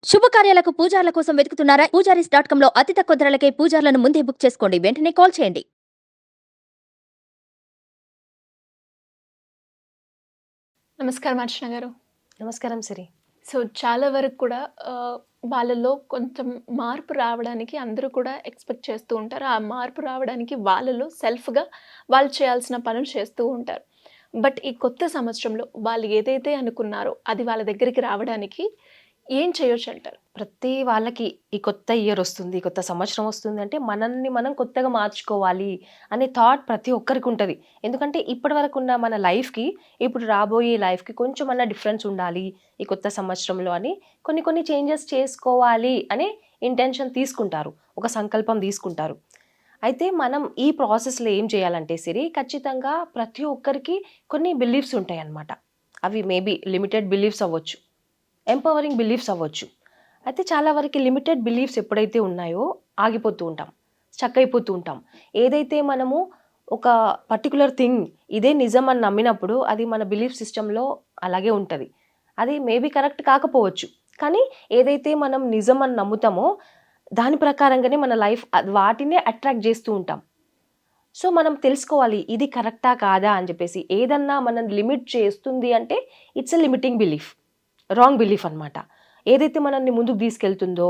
శుభకార్యాలకు పూజార్ల కోసం వెతుకుతున్నారా? పూజారీస్.com లో అతి తక్కువ ధరలకే పూజార్లను ముందే బుక్ చేసుకోండి. వెంటనే కాల్ చేయండి. నమస్కారం అర్చన గారు. నమస్కారం సిరి. సో, చాలా వరకు కూడా వాళ్ళలో కొంచెం మార్పు రావడానికి అందరూ కూడా ఎక్స్‌పెక్ట్ చేస్తూ ఉంటారు. ఆ మార్పు రావడానికి వాళ్ళలో సెల్ఫ్‌గా వాళ్ళు చేయాల్సిన పనులు చేస్తూ ఉంటారు. బట్ ఈ కొత్త సంవత్సరంలో వాళ్ళు ఏదైతే అనుకున్నారో అది వాళ్ళ దగ్గరికి రావడానికి ఏం చేయొచ్చంటారు? ప్రతి వాళ్ళకి ఈ కొత్త ఇయర్ వస్తుంది, కొత్త సంవత్సరం వస్తుంది అంటే మనల్ని మనం కొత్తగా మార్చుకోవాలి అనే థాట్ ప్రతి ఒక్కరికి ఉంటుంది. ఎందుకంటే ఇప్పటి వరకు ఉన్న మన లైఫ్‌కి, ఇప్పుడు రాబోయే లైఫ్‌కి కొంచెం అన్న డిఫరెన్స్ ఉండాలి ఈ కొత్త సంవత్సరంలో అని కొన్ని చేంజెస్ చేసుకోవాలి అనే ఇంటెన్షన్ తీసుకుంటారు, ఒక సంకల్పం తీసుకుంటారు. అయితే మనం ఈ ప్రాసెస్‌లో ఏం చేయాలంటే సిరి, ఖచ్చితంగా ప్రతి ఒక్కరికి కొన్ని బిలీఫ్స్ ఉంటాయన్నమాట. అవి మేబీ లిమిటెడ్ బిలీఫ్స్ అవ్వచ్చు, ఎంపవరింగ్ బిలీఫ్స్ అవ్వచ్చు. అయితే చాలా వరకు లిమిటెడ్ బిలీఫ్స్ ఎప్పుడైతే ఉన్నాయో ఆగిపోతూ ఉంటాం, స్టక్ అయిపోతూ ఉంటాం. ఏదైతే మనము ఒక పర్టికులర్ థింగ్ ఇదే నిజం అని నమ్మినప్పుడు అది మన బిలీఫ్ సిస్టంలో అలాగే ఉంటుంది. అది మేబీ కరెక్ట్ కాకపోవచ్చు, కానీ ఏదైతే మనం నిజం అని నమ్ముతామో దాని ప్రకారంగానే మన లైఫ్ వాటినే అట్రాక్ట్ చేస్తూ ఉంటాం. సో మనం తెలుసుకోవాలి ఇది కరెక్టా కాదా అని చెప్పేసి. ఏదన్నా మనం లిమిట్ చేస్తుంది అంటే it's a limiting belief, wrong belief అనమాట. ఏదైతే మనల్ని ముందుకు తీసుకెళ్తుందో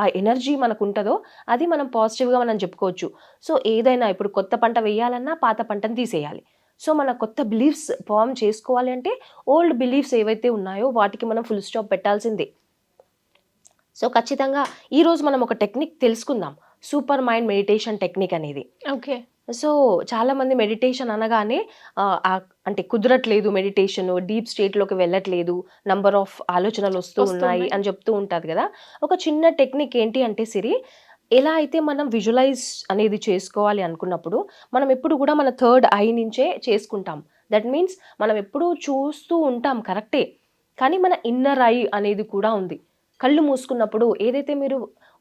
ఆ ఎనర్జీ మనకు ఉంటుందో అది మనం పాజిటివ్గా మనం చెప్పుకోవచ్చు. సో ఏదైనా ఇప్పుడు కొత్త పంట వేయాలన్నా పాత పంటను తీసేయాలి. సో మన కొత్త బిలీఫ్స్ ఫామ్ చేసుకోవాలి అంటే ఓల్డ్ బిలీఫ్స్ ఏవైతే ఉన్నాయో వాటికి మనం ఫుల్ స్టాప్ పెట్టాల్సిందే. సో ఖచ్చితంగా ఈరోజు మనం ఒక టెక్నిక్ తెలుసుకుందాం, సూపర్ మైండ్ మెడిటేషన్ టెక్నిక్ అనేది. ఓకే. సో చాలామంది మెడిటేషన్ అనగానే అంటే కుదరట్లేదు, మెడిటేషన్ డీప్ స్టేట్లోకి వెళ్ళట్లేదు, నంబర్ ఆఫ్ ఆలోచనలు వస్తూ ఉన్నాయి అని చెప్తూ ఉంటుంది కదా. ఒక చిన్న టెక్నిక్ ఏంటి అంటే సిరి, ఎలా అయితే మనం విజువలైజ్ అనేది చేసుకోవాలి అనుకున్నప్పుడు మనం ఎప్పుడు కూడా మన థర్డ్ ఐ నుంచే చేసుకుంటాం. దట్ మీన్స్ మనం ఎప్పుడూ చూస్తూ ఉంటాం కరెక్టే, కానీ మన ఇన్నర్ ఐ అనేది కూడా ఉంది. కళ్ళు మూసుకున్నప్పుడు ఏదైతే మీరు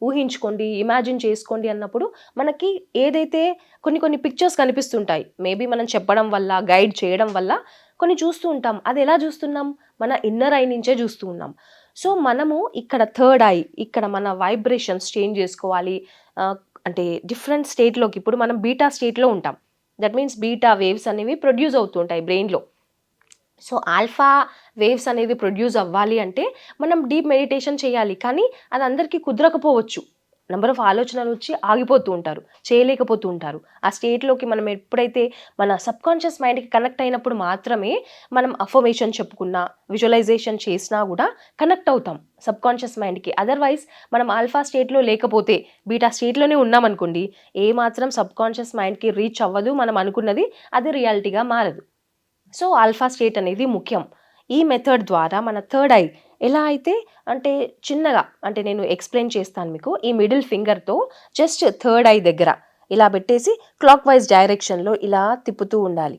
ఊహించుకోండి, ఇమాజిన్ చేసుకోండి అన్నప్పుడు మనకి ఏదైతే కొన్ని పిక్చర్స్ కనిపిస్తుంటాయి, మేబీ మనం చెప్పడం వల్ల, గైడ్ చేయడం వల్ల కొన్ని చూస్తూ ఉంటాం. అది ఎలా చూస్తున్నాం? మన ఇన్నర్ ఐ నుంచే చూస్తూ ఉన్నాం. సో మనము ఇక్కడ థర్డ్ ఐ, ఇక్కడ మన వైబ్రేషన్స్ చేంజ్ చేసుకోవాలి. అంటే డిఫరెంట్ స్టేట్లోకి, ఇప్పుడు మనం బీటా స్టేట్లో ఉంటాం. దట్ మీన్స్ బీటా వేవ్స్ అనేవి ప్రొడ్యూస్ అవుతూ ఉంటాయి బ్రెయిన్లో. సో ఆల్ఫా వేవ్స్ అనేది ప్రొడ్యూస్ అవ్వాలి అంటే మనం డీప్ మెడిటేషన్ చేయాలి, కానీ అది అందరికీ కుదరకపోవచ్చు. నెంబర్ ఆఫ్ ఆలోచనలు వచ్చి ఆగిపోతూ ఉంటారు, చేయలేకపోతూ ఉంటారు. ఆ స్టేట్లోకి మనం ఎప్పుడైతే మన సబ్కాన్షియస్ మైండ్కి కనెక్ట్ అయినప్పుడు మాత్రమే మనం అఫర్మేషన్ చెప్పుకున్నా, విజువలైజేషన్ చేసినా కూడా కనెక్ట్ అవుతాం సబ్కాన్షియస్ మైండ్కి. అదర్వైజ్ మనం ఆల్ఫా స్టేట్లో లేకపోతే బీటా స్టేట్లోనే ఉన్నామనుకోండి, ఏమాత్రం సబ్కాన్షియస్ మైండ్కి రీచ్ అవ్వదు, మనం అనుకున్నది అది రియాలిటీగా మారదు. సో ఆల్ఫా స్టేట్ అనేది ముఖ్యం. ఈ మెథడ్ ద్వారా మన థర్డ్ ఐ ఎలా అయితే అంటే చిన్నగా, అంటే నేను ఎక్స్ప్లెయిన్ చేస్తాను మీకు. ఈ మిడిల్ ఫింగర్తో జస్ట్ థర్డ్ ఐ దగ్గర ఇలా పెట్టేసి క్లాక్ వైజ్ డైరెక్షన్లో ఇలా తిప్పుతూ ఉండాలి.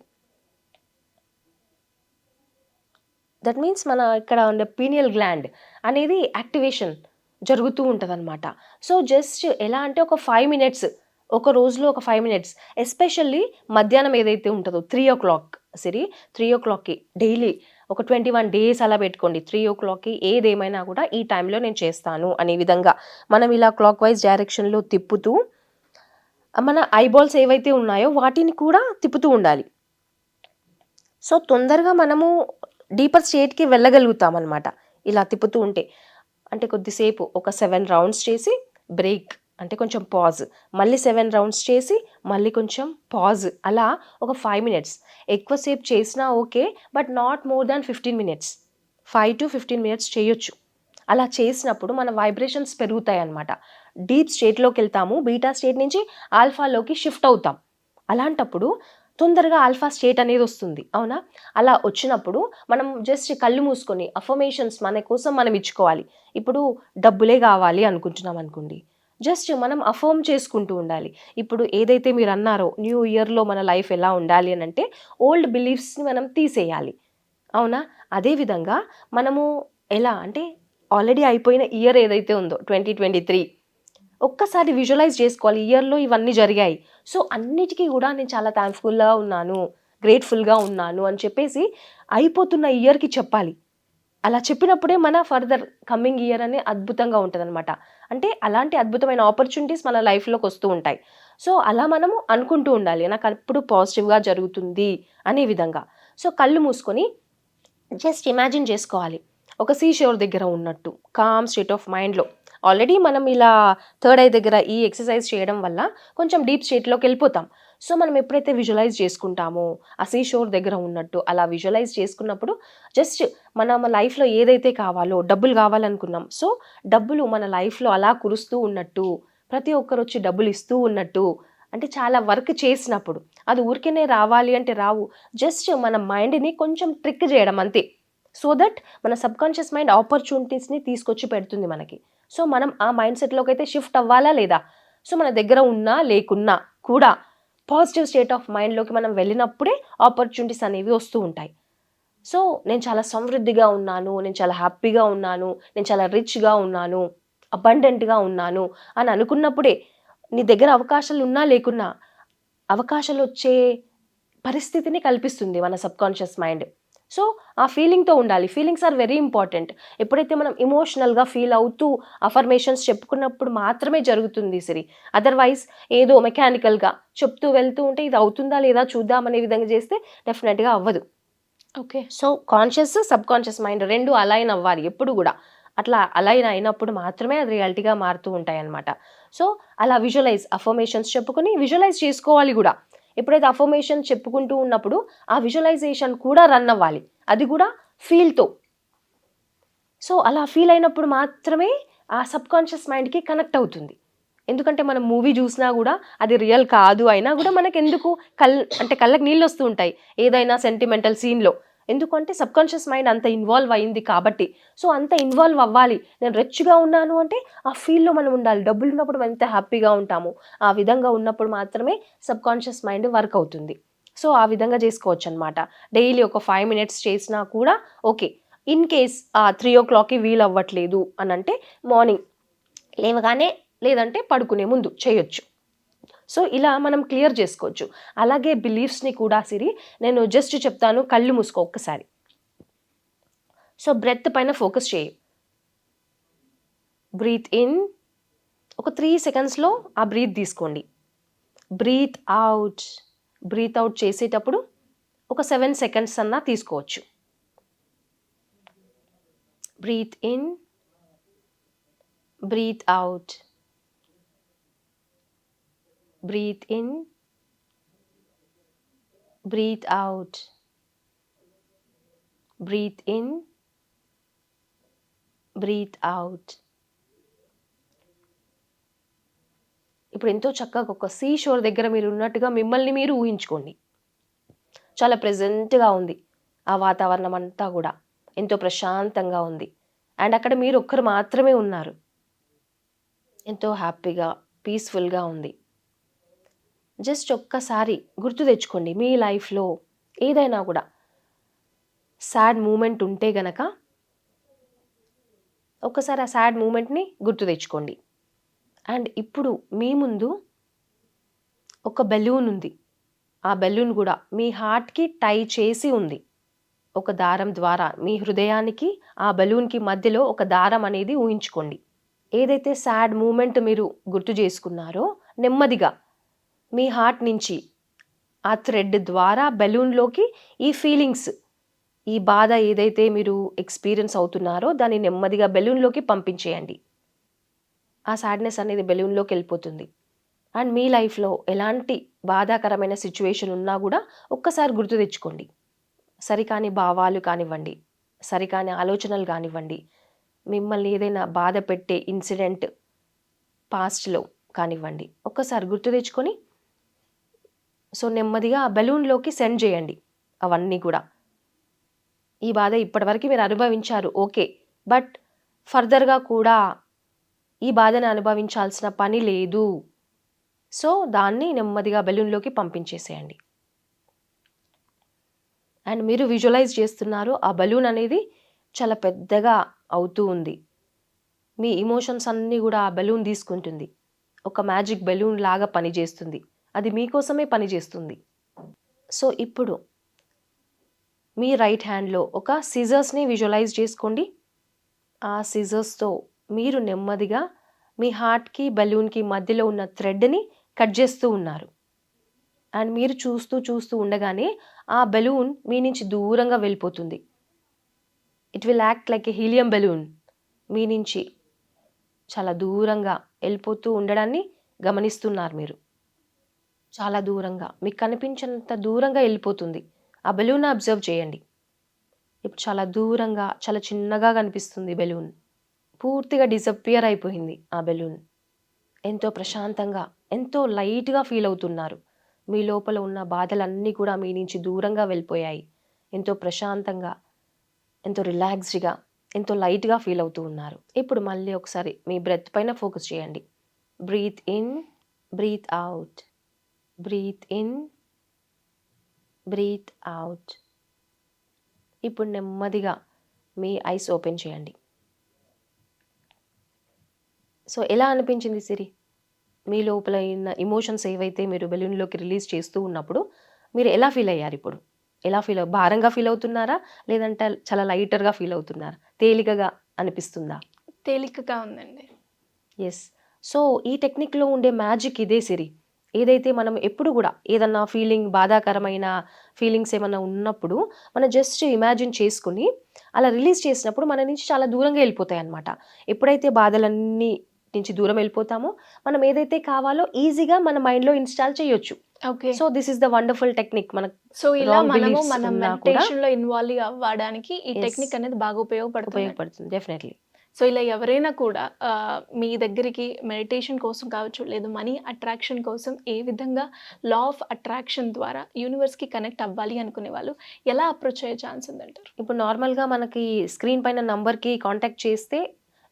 దట్ మీన్స్ మన ఇక్కడ ఉన్న పీనియల్ గ్లాండ్ అనేది యాక్టివేషన్ జరుగుతూ ఉంటుంది అనమాట. సో జస్ట్ ఎలా అంటే ఒక 5 minutes, ఒక రోజులో ఒక 5 minutes, ఎస్పెషల్లీ మధ్యాహ్నం ఏదైతే ఉంటుందో 3 o'clock సిరి, 3 o'clockకి డైలీ ఒక 21 days అలా పెట్టుకోండి. 3 o'clockకి ఏదేమైనా కూడా ఈ టైంలో నేను చేస్తాను అనే విధంగా మనం ఇలా క్లాక్ వైజ్ డైరెక్షన్లో తిప్పుతూ మన ఐబాల్స్ ఏవైతే ఉన్నాయో వాటిని కూడా తిప్పుతూ ఉండాలి. సో తొందరగా మనము డీపర్ స్టేట్కి వెళ్ళగలుగుతాం అనమాట ఇలా తిప్పుతూ ఉంటే. అంటే కొద్దిసేపు ఒక 7 rounds చేసి బ్రేక్, అంటే కొంచెం పాజ్, మళ్ళీ 7 rounds చేసి మళ్ళీ కొంచెం పాజ్, అలా ఒక 5 minutes. ఎక్కువసేపు చేసినా okay, but not more than 15 minutes, 5 to 15 minutes చేయొచ్చు. అలా చేసినప్పుడు మన వైబ్రేషన్స్ పెరుగుతాయి అన్నమాట. డీప్ స్టేట్లోకి వెళ్తాము, బీటా స్టేట్ నుంచి ఆల్ఫాలోకి షిఫ్ట్ అవుతాం. అలాంటప్పుడు తొందరగా ఆల్ఫా స్టేట్ అనేది వస్తుంది, అవునా? అలా వచ్చినప్పుడు మనం జస్ట్ కళ్ళు మూసుకొని అఫర్మేషన్స్ మన కోసం మనం ఇచ్చుకోవాలి. ఇప్పుడు డబ్బులే కావాలి అనుకుంటున్నాం అనుకోండి, జస్ట్ మనం అఫర్మ్ చేసుకుంటూ ఉండాలి. ఇప్పుడు ఏదైతే మీరు అన్నారో న్యూ ఇయర్లో మన లైఫ్ ఎలా ఉండాలి అని అంటే ఓల్డ్ బిలీఫ్స్ని మనం తీసేయాలి, అవునా? అదేవిధంగా మనము ఎలా అంటే ఆల్రెడీ అయిపోయిన ఇయర్ ఏదైతే ఉందో 2023 ఒక్కసారి విజువలైజ్ చేసుకోవాలి, ఇయర్లో ఇవన్నీ జరిగాయి. సో అన్నిటికీ కూడా నేను చాలా థ్యాంక్ఫుల్గా ఉన్నాను, గ్రేట్ఫుల్గా ఉన్నాను అని చెప్పేసి అయిపోతున్న ఇయర్కి చెప్పాలి. అలా చెప్పినప్పుడే మన ఫర్దర్ కమింగ్ ఇయర్ అని అద్భుతంగా ఉంటుందన్నమాట. అంటే అలాంటి అద్భుతమైన ఆపర్చునిటీస్ మన లైఫ్లోకి వస్తూ ఉంటాయి. సో అలా మనము అనుకుంటూ ఉండాలి, నాకు అప్పుడు పాజిటివ్గా జరుగుతుంది అనే విధంగా. సో కళ్ళు మూసుకొని జస్ట్ ఇమాజిన్ చేసుకోవాలి, ఒక సీ షోర్ దగ్గర ఉన్నట్టు కామ్ స్టేట్ ఆఫ్ మైండ్లో. ఆల్రెడీ మనం ఇలా థర్డ్ ఐ దగ్గర ఈ ఎక్సర్సైజ్ చేయడం వల్ల కొంచెం డీప్ స్టేట్లోకి వెళ్ళిపోతాం. సో మనం ఎప్పుడైతే విజువలైజ్ చేసుకుంటామో ఆ సీ షోర్ దగ్గర ఉన్నట్టు, అలా విజువలైజ్ చేసుకున్నప్పుడు జస్ట్ మన లైఫ్లో ఏదైతే కావాలో, డబ్బులు కావాలనుకున్నాం, సో డబ్బులు మన లైఫ్లో అలా కురుస్తూ ఉన్నట్టు, ప్రతి ఒక్కరు వచ్చి డబ్బులు ఇస్తూ ఉన్నట్టు. అంటే చాలా వర్క్ చేసినప్పుడు అది ఊరికేనే రావాలి అంటే రావు, జస్ట్ మన మైండ్ని కొంచెం ట్రిక్ చేయడం అంతే. సో దట్ మన సబ్కాన్షియస్ మైండ్ ఆపర్చునిటీస్ని తీసుకొచ్చి పెడుతుంది మనకి. సో మనం ఆ మైండ్ సెట్లోకి అయితే షిఫ్ట్ అవ్వాలా లేదా? సో మన దగ్గర ఉన్నా లేకున్నా కూడా పాజిటివ్ స్టేట్ ఆఫ్ మైండ్లోకి మనం వెళ్ళినప్పుడే ఆపర్చునిటీస్ అనేవి వస్తూ ఉంటాయి. సో నేను చాలా సమృద్ధిగా ఉన్నాను, నేను చాలా హ్యాపీగా ఉన్నాను, నేను చాలా రిచ్గా ఉన్నాను, అబండెంట్గా ఉన్నాను అని అనుకున్నప్పుడే నీ దగ్గర అవకాశాలు ఉన్నా లేకున్నా అవకాశాలు వచ్చే పరిస్థితిని కల్పిస్తుంది మన సబ్కాన్షియస్ మైండ్. సో ఆ ఫీలింగ్తో ఉండాలి. Feelings are very important. ఎప్పుడైతే మనం ఇమోషనల్గా ఫీల్ అవుతూ అఫర్మేషన్స్ చెప్పుకున్నప్పుడు మాత్రమే జరుగుతుంది సిరి. అదర్వైజ్ ఏదో మెకానికల్గా చెప్తూ వెళ్తూ ఉంటే ఇది అవుతుందా లేదా చూద్దాం అనే విధంగా చేస్తే డెఫినెట్గా అవ్వదు. Okay. So conscious sub conscious mind రెండు అలైన్ అవ్వాలి ఎప్పుడు కూడా. అట్లా అలైన్ అయినప్పుడు మాత్రమే అది రియాలిటీగా మారుతూ ఉంటాయి అన్నమాట. సో అలా విజువలైజ్, అఫర్మేషన్స్ చెప్పుకొని విజువలైజ్ చేసుకోవాలి కూడా. ఎప్పుడైతే అఫర్మేషన్ చెప్పుకుంటూ ఉన్నప్పుడు ఆ విజువలైజేషన్ కూడా రన్ అవ్వాలి, అది కూడా ఫీల్తో. సో అలా ఫీల్ అయినప్పుడు మాత్రమే ఆ సబ్ కాన్షియస్ మైండ్కి కనెక్ట్ అవుతుంది. ఎందుకంటే మనం మూవీ చూసినా కూడా అది రియల్ కాదు అయినా కూడా మనకు ఎందుకు కళ్ళకి నీళ్ళు వస్తూ ఉంటాయి ఏదైనా సెంటిమెంటల్ సీన్లో. ఎందుకంటే సబ్ కాన్షియస్ మైండ్ అంత ఇన్వాల్వ్ అయింది కాబట్టి. సో అంత ఇన్వాల్వ్ అవ్వాలి. నేను రిచ్గా ఉన్నాను అంటే ఆ ఫీల్లో మనం ఉండాలి. డబ్బులు ఉన్నప్పుడు మనం ఎంత హ్యాపీగా ఉంటాము, ఆ విధంగా ఉన్నప్పుడు మాత్రమే సబ్ కాన్షియస్ మైండ్ వర్క్ అవుతుంది. సో ఆ విధంగా చేసుకోవచ్చు అనమాట. డైలీ ఒక 5 minutes చేసినా కూడా ఓకే. ఇన్ కేస్ 3 o'clockకి వీలు అవ్వట్లేదు అని అంటే మార్నింగ్ లేవగానే, లేదంటే పడుకునే ముందు చేయొచ్చు. సో ఇలా మనం క్లియర్ చేసుకోవచ్చు. అలాగే బిలీఫ్స్ని కూడా సిరి నేను జస్ట్ చెప్తాను, కళ్ళు మూసుకో ఒక్కసారి. సో బ్రెత్ పైన ఫోకస్ చేయి. బ్రీత్ ఇన్ ఒక 3 secondsలో ఆ బ్రీత్ తీసుకోండి. బ్రీత్ అవుట్ చేసేటప్పుడు ఒక 7 seconds అన్నా తీసుకోవచ్చు. Breathe in, breathe out, breathe in, breathe out, breathe in, breathe out. ఇప్పుడు ఎంతో చక్కగా ఒక సీ షోర్ దగ్గర మీరు ఉన్నట్టుగా మిమ్మల్ని మీరు ఊహించుకోండి. చాలా ప్రెజెంట్గా ఉంది ఆ వాతావరణం అంతా కూడా, ఎంతో ప్రశాంతంగా ఉంది. అండ్ అక్కడ మీరు ఒక్కరు మాత్రమే ఉన్నారు. ఎంతో హ్యాపీగా, పీస్ఫుల్గా ఉంది. జస్ట్ ఒక్కసారి గుర్తు తెచ్చుకోండి, మీ లైఫ్లో ఏదైనా కూడా సాడ్ మూమెంట్ ఉంటే గనక ఒక్కసారి ఆ సాడ్ మూమెంట్ని గుర్తు తెచ్చుకోండి. అండ్ ఇప్పుడు మీ ముందు ఒక బెలూన్ ఉంది. ఆ బెలూన్ కూడా మీ హార్ట్కి టై చేసి ఉంది. ఒక దారం ద్వారా మీ హృదయానికి ఆ బెలూన్కి మధ్యలో ఒక దారం అనేది ఊహించుకోండి. ఏదైతే సాడ్ మూమెంట్ మీరు గుర్తు చేసుకున్నారో నెమ్మదిగా మీ హార్ట్ నుంచి ఆ థ్రెడ్ ద్వారా బెలూన్లోకి ఈ ఫీలింగ్స్, ఈ బాధ ఏదైతే మీరు ఎక్స్పీరియన్స్ అవుతున్నారో దాన్ని నెమ్మదిగా బెలూన్లోకి పంపించేయండి. ఆ సాడ్నెస్ అనేది బెలూన్లోకి వెళ్ళిపోతుంది. అండ్ మీ లైఫ్లో ఎలాంటి బాధాకరమైన సిచ్యువేషన్ ఉన్నా కూడా ఒక్కసారి గుర్తు తెచ్చుకోండి. సరికాని భావాలు కానివ్వండి, సరికాని ఆలోచనలు కానివ్వండి, మిమ్మల్ని ఏదైనా బాధ పెట్టే ఇన్సిడెంట్ పాస్ట్లో కానివ్వండి, ఒక్కసారి గుర్తు తెచ్చుకొని సో నెమ్మదిగా ఆ బెలూన్లోకి సెండ్ చేయండి అవన్నీ కూడా. ఈ బాధ ఇప్పటివరకు మీరు అనుభవించారు ఓకే, బట్ ఫర్దర్గా కూడా ఈ బాధను అనుభవించాల్సిన పని లేదు. సో దాన్ని నెమ్మదిగా బెలూన్లోకి పంపించేసేయండి. అండ్ మీరు విజువలైజ్ చేస్తున్నారు ఆ బెలూన్ అనేది చాలా పెద్దగా అవుతూ ఉంది. మీ ఇమోషన్స్ అన్నీ కూడా ఆ బెలూన్ తీసుకుంటుంది. ఒక మ్యాజిక్ బెలూన్ లాగా పనిచేస్తుంది. అది మీకోసమే పనిచేస్తుంది. సో ఇప్పుడు మీ రైట్ హ్యాండ్లో ఒక సిజర్స్ని విజువలైజ్ చేసుకోండి. ఆ సిజర్స్తో మీరు నెమ్మదిగా మీ హార్ట్కి బెలూన్కి మధ్యలో ఉన్న థ్రెడ్ని కట్ చేస్తూ ఉన్నారు. అండ్ మీరు చూస్తూ చూస్తూ ఉండగానే ఆ బెలూన్ మీ నుంచి దూరంగా వెళ్ళిపోతుంది. It will act like a helium balloon. మీ నుంచి చాలా దూరంగా వెళ్ళిపోతూ ఉండడాన్ని గమనిస్తున్నారు మీరు. చాలా దూరంగా మీకు కనిపించినంత దూరంగా వెళ్ళిపోతుంది. ఆ బెలూన్ అబ్జర్వ్ చేయండి. ఇప్పుడు చాలా దూరంగా చాలా చిన్నగా కనిపిస్తుంది బెలూన్. పూర్తిగా డిసప్పియర్ అయిపోయింది ఆ బెలూన్. ఎంతో ప్రశాంతంగా ఎంతో లైట్గా ఫీల్ అవుతున్నారు. మీ లోపల ఉన్న బాధలన్నీ కూడా మీ నుంచి దూరంగా వెళ్ళిపోయాయి. ఎంతో ప్రశాంతంగా ఎంతో రిలాక్స్డ్గా ఎంతో లైట్గా ఫీల్ అవుతూ ఉన్నారు. ఇప్పుడు మళ్ళీ ఒకసారి మీ బ్రెత్ పైన ఫోకస్ చేయండి. Breathe in, breathe out, breathe in, breathe out. ఇప్పుడు నెమ్మదిగా మీ ఐస్ ఓపెన్ చేయండి. సో ఎలా అనిపించింది సిరి? మీ లోపల ఉన్న ఎమోషన్స్ ఏవైతే మీరు బెలూన్లోకి రిలీజ్ చేస్తూ ఉన్నప్పుడు మీరు ఎలా ఫీల్ అయ్యారు? ఇప్పుడు ఎలా ఫీల్ భారంగా ఫీల్ అవుతున్నారా, లేదంటే చాలా లైటర్గా ఫీల్ అవుతున్నారా, తేలికగా అనిపిస్తుందా? తేలికగా ఉందండి. ఎస్. సో ఈ టెక్నిక్లో ఉండే మ్యాజిక్ ఇదే సిరి. ఏదైతే మనం ఎప్పుడు కూడా ఏదన్నా ఫీలింగ్, బాధాకరమైన ఫీలింగ్స్ ఏమన్నా ఉన్నప్పుడు మనం జస్ట్ ఇమాజిన్ చేసుకుని అలా రిలీజ్ చేసినప్పుడు మన నుంచి చాలా దూరంగా వెళ్ళిపోతాయి అన్నమాట. ఎప్పుడైతే బాధలన్నీ నుంచి దూరం వెళ్ళిపోతామో మనం ఏదైతే కావాలో ఈజీగా మన మైండ్లో ఇన్స్టాల్ చేయొచ్చు. Okay. So this is the wonderful technique. మనకు సో ఇలా wrong మనము beliefs మన ఉన్నా కూడా మెడిటేషన్‌లో ఇన్వాల్వ్ అవ్వడానికి ఈ Yes. టెక్నిక్ అనేది బాగా ఉపయోగపడుతుంది. ఉపయోగపడుతుంది డెఫినెట్లీ. సో ఇలా ఎవరైనా కూడా మీ దగ్గరికి మెడిటేషన్ కోసం కావచ్చు, లేదు మనీ అట్రాక్షన్ కోసం ఏ విధంగా లా ఆఫ్ అట్రాక్షన్ ద్వారా యూనివర్స్‌కి కనెక్ట్ అవ్వాలి అనుకునే వాళ్ళు ఎలా అప్రోచ్ అయ్యే ఛాన్స్ ఉందంటారు? ఇప్పుడు నార్మల్గా మనకి స్క్రీన్ పైన నంబర్కి కాంటాక్ట్ చేస్తే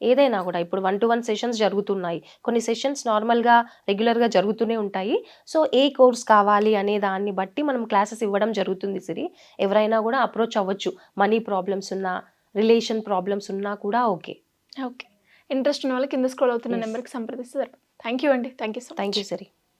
ఏదైనా కూడా ఇప్పుడు 1-to-1 సెషన్స్ జరుగుతున్నాయి. కొన్ని సెషన్స్ నార్మల్గా రెగ్యులర్గా జరుగుతూనే ఉంటాయి. సో ఏ కోర్స్ కావాలి అనే దాన్ని బట్టి మనం క్లాసెస్ ఇవ్వడం జరుగుతుంది సిరి. ఎవరైనా కూడా అప్రోచ్ అవ్వచ్చు. మనీ ప్రాబ్లమ్స్ ఉన్నా, రిలేషన్ ప్రాబ్లమ్స్ ఉన్నా కూడా ఓకే. ఓకే. ఇంట్రెస్ట్ ఉన్న వాళ్ళు కింద స్క్రోల్ అవుతున్న Yes. నెంబర్‌కి సంప్రదిస్తే సరిపోతుంది. థ్యాంక్ యూ అండి. Thank you so much. Thank you Siri.